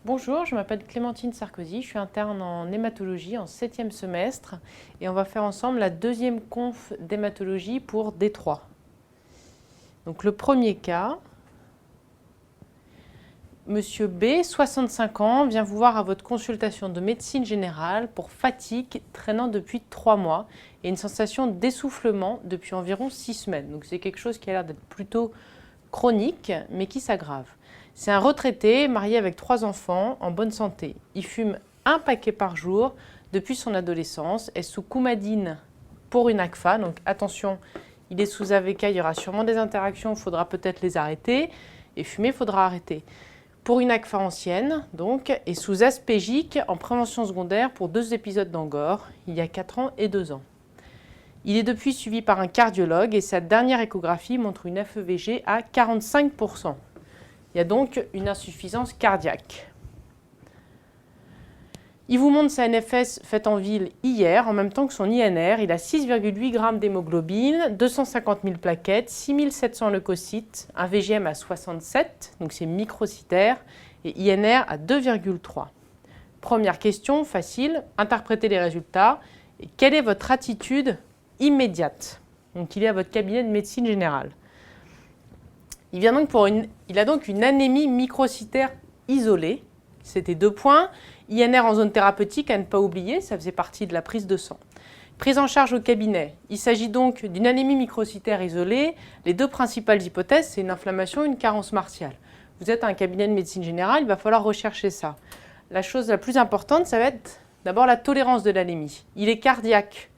Bonjour, je m'appelle Clémentine Sarkozy, je suis interne en hématologie en 7e semestre et on va faire ensemble la deuxième conf d'hématologie pour D3. Donc le premier cas, Monsieur B, 65 ans, vient vous voir à votre consultation de médecine générale pour fatigue traînant depuis 3 mois et une sensation d'essoufflement depuis environ 6 semaines. Donc c'est quelque chose qui a l'air d'être plutôt chronique mais qui s'aggrave. C'est un retraité, marié avec 3 enfants, en bonne santé. Il fume un paquet par jour depuis son adolescence, est sous Coumadine pour une ACFA, donc attention, il est sous AVK, il y aura sûrement des interactions, il faudra peut-être les arrêter, et fumer, il faudra arrêter. Pour une ACFA ancienne, donc, et sous aspégique en prévention secondaire pour 2 épisodes d'angor, il y a 4 ans et 2 ans. Il est depuis suivi par un cardiologue et sa dernière échographie montre une FEVG à 45%. Il y a donc une insuffisance cardiaque. Il vous montre sa NFS faite en ville hier, en même temps que son INR. Il a 6,8 g d'hémoglobine, 250 000 plaquettes, 6 700 leucocytes, un VGM à 67, donc c'est microcytaire, et INR à 2,3. Première question, facile, interprétez les résultats. Et quelle est votre attitude immédiate? Donc il est à votre cabinet de médecine générale. Il a donc une anémie microcytaire isolée. C'était 2 points. INR en zone thérapeutique à ne pas oublier, ça faisait partie de la prise de sang. Prise en charge au cabinet. Il s'agit donc d'une anémie microcytaire isolée. Les 2 principales hypothèses, c'est une inflammation et une carence martiale. Vous êtes à un cabinet de médecine générale, il va falloir rechercher ça. La chose la plus importante, ça va être d'abord la tolérance de l'anémie. Il est cardiaque.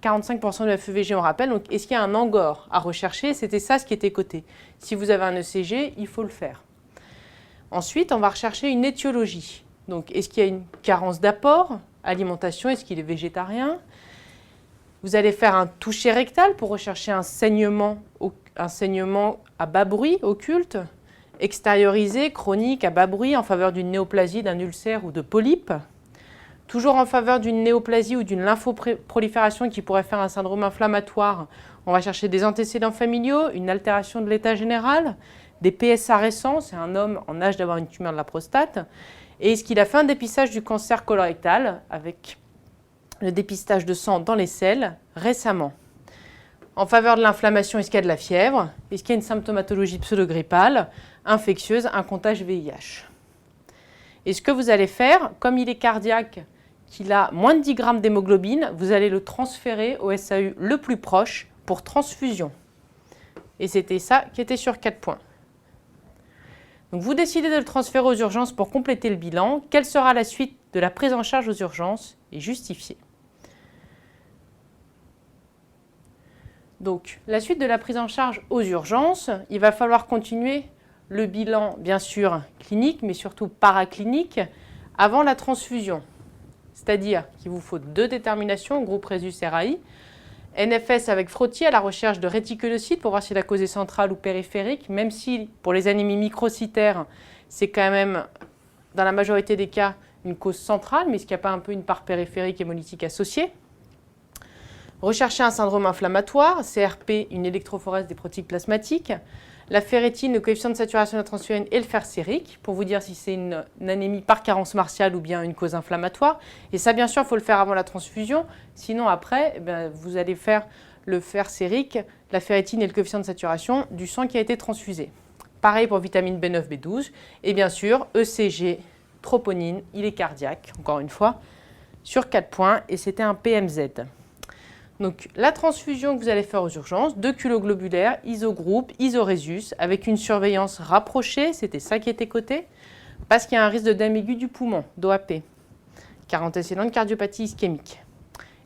45% de la FEVG, on rappelle. Donc, est-ce qu'il y a un angor à rechercher? C'était ça ce qui était coté. Si vous avez un ECG, il faut le faire. Ensuite, on va rechercher une étiologie. Donc, est-ce qu'il y a une carence d'apport? Alimentation, est-ce qu'il est végétarien? Vous allez faire un toucher rectal pour rechercher un saignement à bas bruit, occulte, extériorisé, chronique, à bas bruit, en faveur d'une néoplasie, d'un ulcère ou de polype. Toujours en faveur d'une néoplasie ou d'une lymphoprolifération qui pourrait faire un syndrome inflammatoire, on va chercher des antécédents familiaux, une altération de l'état général, des PSA récents, c'est un homme en âge d'avoir une tumeur de la prostate. Et est-ce qu'il a fait un dépistage du cancer colorectal avec le dépistage de sang dans les selles récemment? En faveur de l'inflammation, est-ce qu'il y a de la fièvre? Est-ce qu'il y a une symptomatologie pseudogrippale, infectieuse, un comptage VIH? Et ce que vous allez faire, comme il est cardiaque, qu'il a moins de 10 g d'hémoglobine, vous allez le transférer au SAU le plus proche pour transfusion. Et c'était ça qui était sur 4 points. Donc vous décidez de le transférer aux urgences pour compléter le bilan. Quelle sera la suite de la prise en charge aux urgences et justifiée? Donc la suite de la prise en charge aux urgences, il va falloir continuer le bilan, bien sûr, clinique, mais surtout paraclinique, avant la transfusion. C'est-à-dire qu'il vous faut 2 déterminations, groupe Rhésus-RAI, NFS avec frottis à la recherche de réticulocytes pour voir si la cause est centrale ou périphérique, même si pour les anémies microcytaires, c'est quand même, dans la majorité des cas, une cause centrale, mais est-ce qu'il n'y a pas un peu une part périphérique hémolytique associée? Rechercher un syndrome inflammatoire, CRP, une électrophorèse des protéines plasmatiques, la ferritine, le coefficient de saturation de la transférine et le fer sérique, pour vous dire si c'est une anémie par carence martiale ou bien une cause inflammatoire. Et ça, bien sûr, il faut le faire avant la transfusion. Sinon, après, vous allez faire le fer sérique, la ferritine et le coefficient de saturation du sang qui a été transfusé. Pareil pour vitamine B9, B12. Et bien sûr, ECG, troponine, il est cardiaque, encore une fois, sur 4 points. Et c'était un PMZ. Donc, la transfusion que vous allez faire aux urgences, 2 kg globulaires, isogroupe, isorésus, avec une surveillance rapprochée, c'était ça qui était coté, parce qu'il y a un risque d'œdème aigu du poumon, d'OAP, car antécédent de cardiopathie ischémique.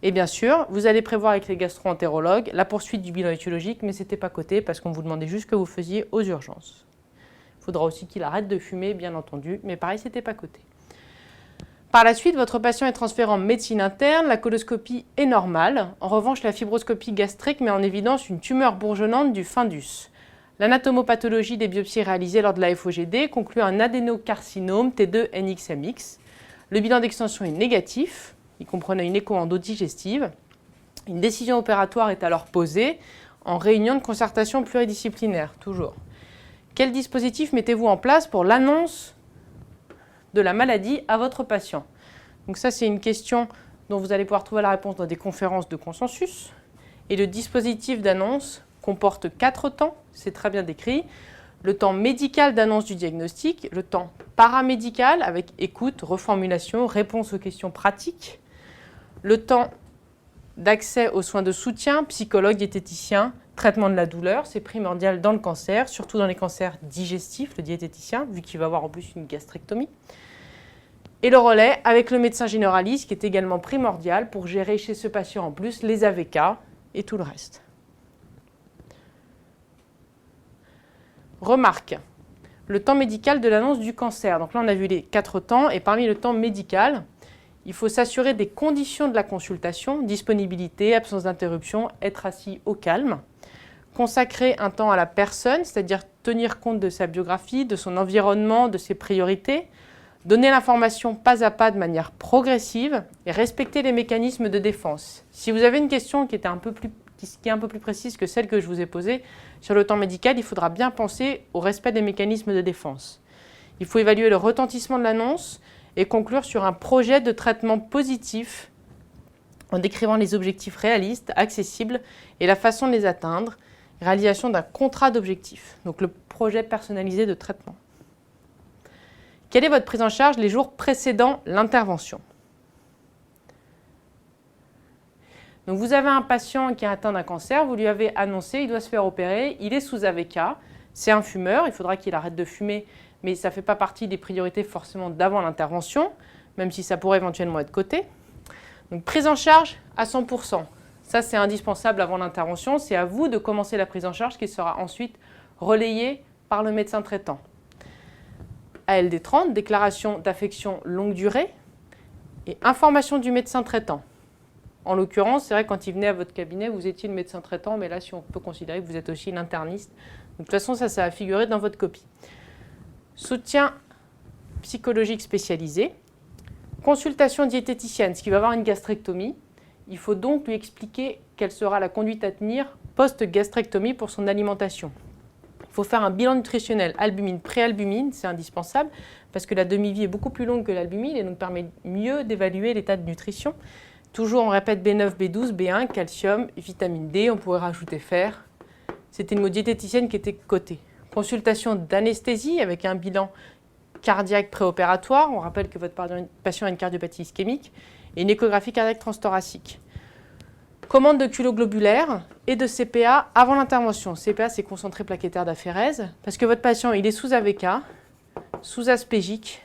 Et bien sûr, vous allez prévoir avec les gastro-entérologues la poursuite du bilan étiologique, mais ce n'était pas coté parce qu'on vous demandait juste ce que vous faisiez aux urgences. Il faudra aussi qu'il arrête de fumer, bien entendu, mais pareil, ce n'était pas coté. Par la suite, votre patient est transféré en médecine interne, la coloscopie est normale. En revanche, la fibroscopie gastrique met en évidence une tumeur bourgeonnante du fundus. L'anatomopathologie des biopsies réalisées lors de la FOGD conclut un adénocarcinome T2-NXMX. Le bilan d'extension est négatif, il comprenait une écho-endodigestive. Une décision opératoire est alors posée en réunion de concertation pluridisciplinaire, toujours. Quel dispositif mettez-vous en place pour l'annonce de la maladie à votre patient. Donc ça, c'est une question dont vous allez pouvoir trouver la réponse dans des conférences de consensus. Et le dispositif d'annonce comporte 4 temps, c'est très bien décrit. Le temps médical d'annonce du diagnostic, le temps paramédical avec écoute, reformulation, réponse aux questions pratiques, le temps d'accès aux soins de soutien, psychologue, diététicien, traitement de la douleur, c'est primordial dans le cancer, surtout dans les cancers digestifs, le diététicien, vu qu'il va avoir en plus une gastrectomie. Et le relais avec le médecin généraliste, qui est également primordial pour gérer chez ce patient en plus les AVK et tout le reste. Remarque, le temps médical de l'annonce du cancer. Donc là, on a vu les 4 temps, et parmi le temps médical, il faut s'assurer des conditions de la consultation, disponibilité, absence d'interruption, être assis au calme, consacrer un temps à la personne, c'est-à-dire tenir compte de sa biographie, de son environnement, de ses priorités, donner l'information pas à pas de manière progressive et respecter les mécanismes de défense. Si vous avez une question qui est un peu plus précise que celle que je vous ai posée sur le temps médical, il faudra bien penser au respect des mécanismes de défense. Il faut évaluer le retentissement de l'annonce et conclure sur un projet de traitement positif en décrivant les objectifs réalistes, accessibles et la façon de les atteindre, réalisation d'un contrat d'objectifs, donc le projet personnalisé de traitement. Quelle est votre prise en charge les jours précédant l'intervention? Donc vous avez un patient qui est atteint d'un cancer, vous lui avez annoncé, il doit se faire opérer, il est sous AVK, c'est un fumeur, il faudra qu'il arrête de fumer, mais ça ne fait pas partie des priorités forcément d'avant l'intervention, même si ça pourrait éventuellement être coté. Donc prise en charge à 100%. Ça, c'est indispensable avant l'intervention. C'est à vous de commencer la prise en charge qui sera ensuite relayée par le médecin traitant. ALD 30, déclaration d'affection longue durée et information du médecin traitant. En l'occurrence, c'est vrai que quand il venait à votre cabinet, vous étiez le médecin traitant, mais là, si on peut considérer que vous êtes aussi l'interniste. Donc, de toute façon, ça va figurer dans votre copie. Soutien psychologique spécialisé. Consultation diététicienne, ce qui va avoir une gastrectomie. Il faut donc lui expliquer quelle sera la conduite à tenir post-gastrectomie pour son alimentation. Il faut faire un bilan nutritionnel albumine, préalbumine, c'est indispensable parce que la demi-vie est beaucoup plus longue que l'albumine et donc permet mieux d'évaluer l'état de nutrition. Toujours, on répète B9, B12, B1, calcium, vitamine D, on pourrait rajouter fer. C'était une diététicienne qui était cotée. Consultation d'anesthésie avec un bilan cardiaque préopératoire. On rappelle que votre patient a une cardiopathie ischémique et une échographie cardiaque transthoracique. Commande de culoglobulaire et de CPA avant l'intervention. CPA, c'est concentré plaquettaire d'aphérèse, parce que votre patient, il est sous AVK, sous aspégique,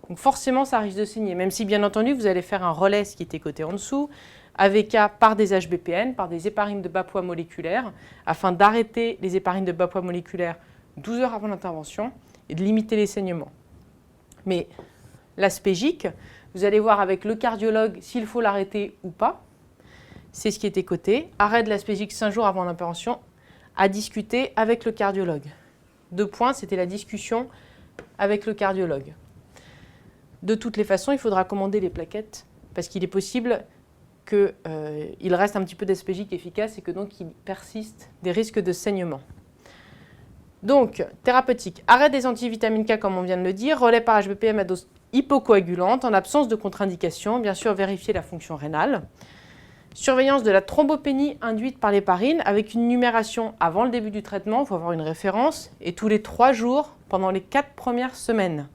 donc forcément, ça risque de saigner, même si, bien entendu, vous allez faire un relais, ce qui était coté en dessous, AVK par des HBPN, par des héparines de bas poids moléculaires, afin d'arrêter les héparines de bas poids moléculaires 12 heures avant l'intervention et de limiter les saignements. Mais l'aspégique, vous allez voir avec le cardiologue s'il faut l'arrêter ou pas. C'est ce qui était coté. Arrêt de l'aspégique 5 jours avant l'intervention, à discuter avec le cardiologue. 2 points, c'était la discussion avec le cardiologue. De toutes les façons, il faudra commander les plaquettes parce qu'il est possible qu'il reste un petit peu d'aspégique efficace et que donc il persiste des risques de saignement. Donc, thérapeutique, arrêt des antivitamines K comme on vient de le dire, relais par HBPM à dose hypocoagulante en absence de contre-indication, bien sûr vérifier la fonction rénale. Surveillance de la thrombopénie induite par l'héparine avec une numération avant le début du traitement, il faut avoir une référence, et tous les 3 jours pendant les 4 premières semaines.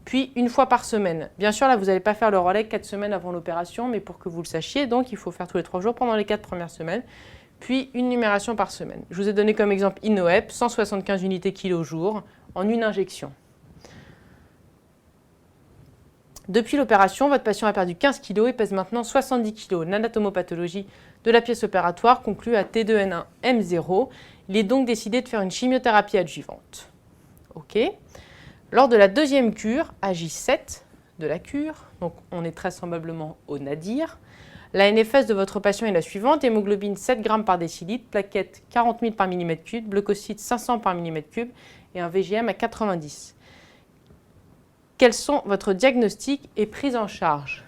Puis une fois par semaine. Bien sûr, là, vous n'allez pas faire le relais 4 semaines avant l'opération, mais pour que vous le sachiez, donc il faut faire tous les 3 jours pendant les 4 premières semaines, puis une numération par semaine. Je vous ai donné comme exemple INOEP, 175 unités kilo-jour en une injection. Depuis l'opération, votre patient a perdu 15 kg et pèse maintenant 70 kg. L'anatomopathologie de la pièce opératoire conclut à T2N1 M0. Il est donc décidé de faire une chimiothérapie adjuvante. OK. Lors de la deuxième cure, à J7 de la cure, donc on est très semblablement au nadir, la NFS de votre patient est la suivante, hémoglobine 7 g par décilitre, plaquettes 40 000 par mm3, leucocytes 500 par mm3 et un VGM à 90. Quels sont votre diagnostic et prise en charge?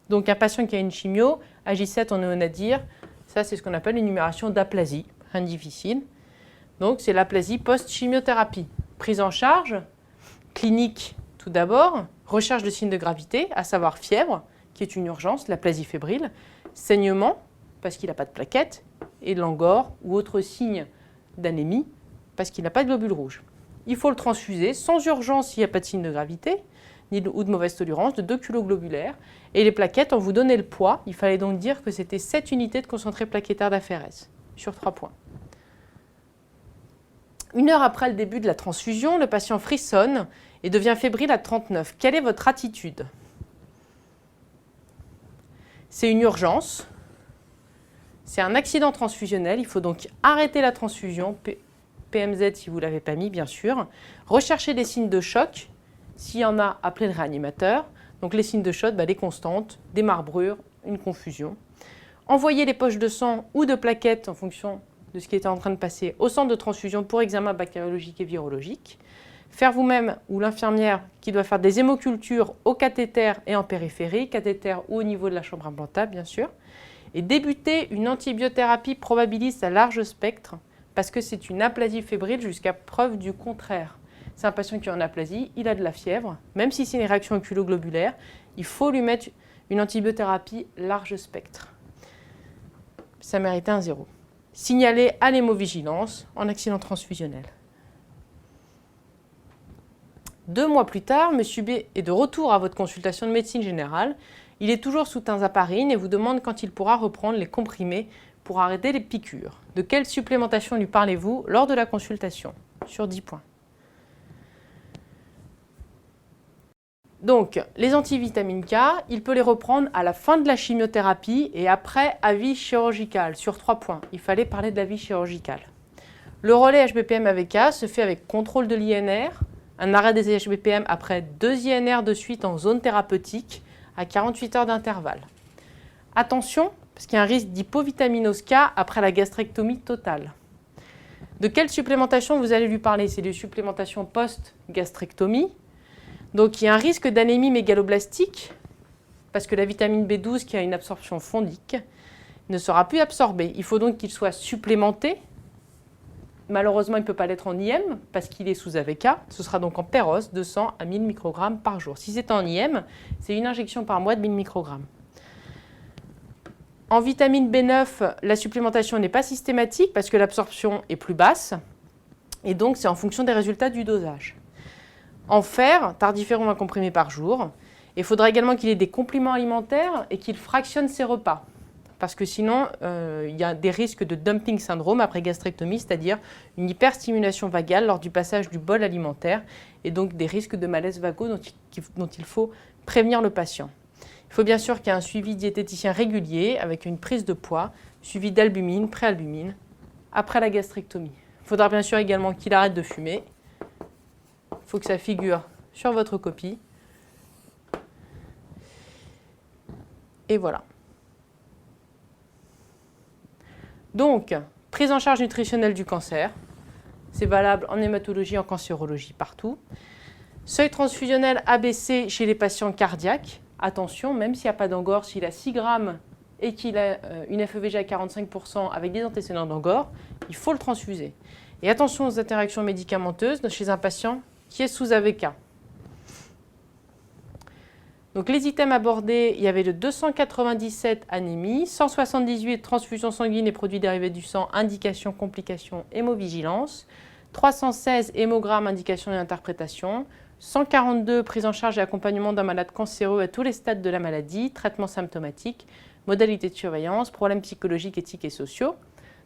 Donc un patient qui a une chimio, à J7 on est au nadir, ça c'est ce qu'on appelle une numération d'aplasie, rien de difficile. Donc c'est l'aplasie post-chimiothérapie. Prise en charge, clinique, Tout d'abord, recherche de signes de gravité, à savoir fièvre, qui est une urgence, l'aplasie fébrile, saignement, parce qu'il n'a pas de plaquettes, et langor ou autre signe d'anémie, parce qu'il n'a pas de globules rouges. Il faut le transfuser sans urgence s'il n'y a pas de signe de gravité ou de mauvaise tolérance, de 2 kg globulaires. Et les plaquettes, on vous donnait le poids. Il fallait donc dire que c'était 7 unités de concentré plaquettaire d'aphérèse sur 3 points. 1 heure après le début de la transfusion, le patient frissonne et devient fébrile à 39. Quelle est votre attitude? C'est une urgence. C'est un accident transfusionnel. Il faut donc arrêter la transfusion. PMZ si vous ne l'avez pas mis, bien sûr. Rechercher des signes de choc. S'il y en a, appelez le réanimateur. Donc les signes de choc, les constantes, des marbrures, une confusion. Envoyer les poches de sang ou de plaquettes en fonction de ce qui était en train de passer au centre de transfusion pour examen bactériologique et virologique. Faire vous-même ou l'infirmière qui doit faire des hémocultures au cathéter et en périphérie, cathéter ou au niveau de la chambre implantable, bien sûr. Et débuter une antibiothérapie probabiliste à large spectre parce que c'est une aplasie fébrile jusqu'à preuve du contraire. C'est un patient qui a une aplasie, il a de la fièvre, même si c'est une réaction oculoglobulaire, il faut lui mettre une antibiothérapie large spectre. Ça méritait un 0. Signaler à l'hémovigilance en accident transfusionnel. 2 mois plus tard, M. B est de retour à votre consultation de médecine générale. Il est toujours sous tinzaparine et vous demande quand il pourra reprendre les comprimés pour arrêter les piqûres. De quelle supplémentation lui parlez-vous lors de la consultation? Sur 10 points. Donc, les antivitamines K, il peut les reprendre à la fin de la chimiothérapie et après avis chirurgical, sur 3 points. Il fallait parler de l'avis chirurgical. Le relais HBPM avec K se fait avec contrôle de l'INR, un arrêt des HBPM après 2 INR de suite en zone thérapeutique à 48 heures d'intervalle. Attention, parce qu'il y a un risque d'hypovitaminose K après la gastrectomie totale. De quelle supplémentation vous allez lui parler? C'est des supplémentations post-gastrectomie. Donc il y a un risque d'anémie mégaloblastique, parce que la vitamine B12 qui a une absorption fondique ne sera plus absorbée. Il faut donc qu'il soit supplémenté. Malheureusement, il ne peut pas l'être en IM, parce qu'il est sous AVK. Ce sera donc en péros, 200 à 1000 microgrammes par jour. Si c'est en IM, c'est une injection par mois de 1000 microgrammes. En vitamine B9, la supplémentation n'est pas systématique, parce que l'absorption est plus basse. Et donc, c'est en fonction des résultats du dosage. En fer, tardiférum 1 comprimé par jour. Il faudra également qu'il ait des compléments alimentaires et qu'il fractionne ses repas. Parce que sinon, il y a des risques de dumping syndrome après gastrectomie, c'est-à-dire une hyperstimulation vagale lors du passage du bol alimentaire et donc des risques de malaise vagaux dont il faut prévenir le patient. Il faut bien sûr qu'il y ait un suivi diététicien régulier avec une prise de poids, suivi d'albumine, préalbumine, après la gastrectomie. Il faudra bien sûr également qu'il arrête de fumer. Il faut que ça figure sur votre copie. Et voilà. Donc, prise en charge nutritionnelle du cancer. C'est valable en hématologie, en cancérologie, partout. Seuil transfusionnel abaissé chez les patients cardiaques. Attention, même s'il n'y a pas d'angor, s'il a 6 grammes et qu'il a une FEVG à 45% avec des antécédents d'angor, il faut le transfuser. Et attention aux interactions médicamenteuses chez un patient qui est sous AVK. Donc les items abordés, il y avait le 297 anémie, 178 transfusion sanguine et produits dérivés du sang, indication, complications, hémovigilance, 316 hémogrammes, indication et interprétation, 142 prise en charge et accompagnement d'un malade cancéreux à tous les stades de la maladie, traitement symptomatique, modalité de surveillance, problèmes psychologiques, éthiques et sociaux,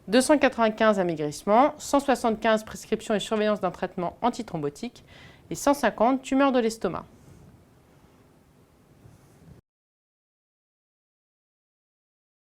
295 amaigrissements, 175 prescriptions et surveillance d'un traitement antithrombotique et 150 tumeurs de l'estomac.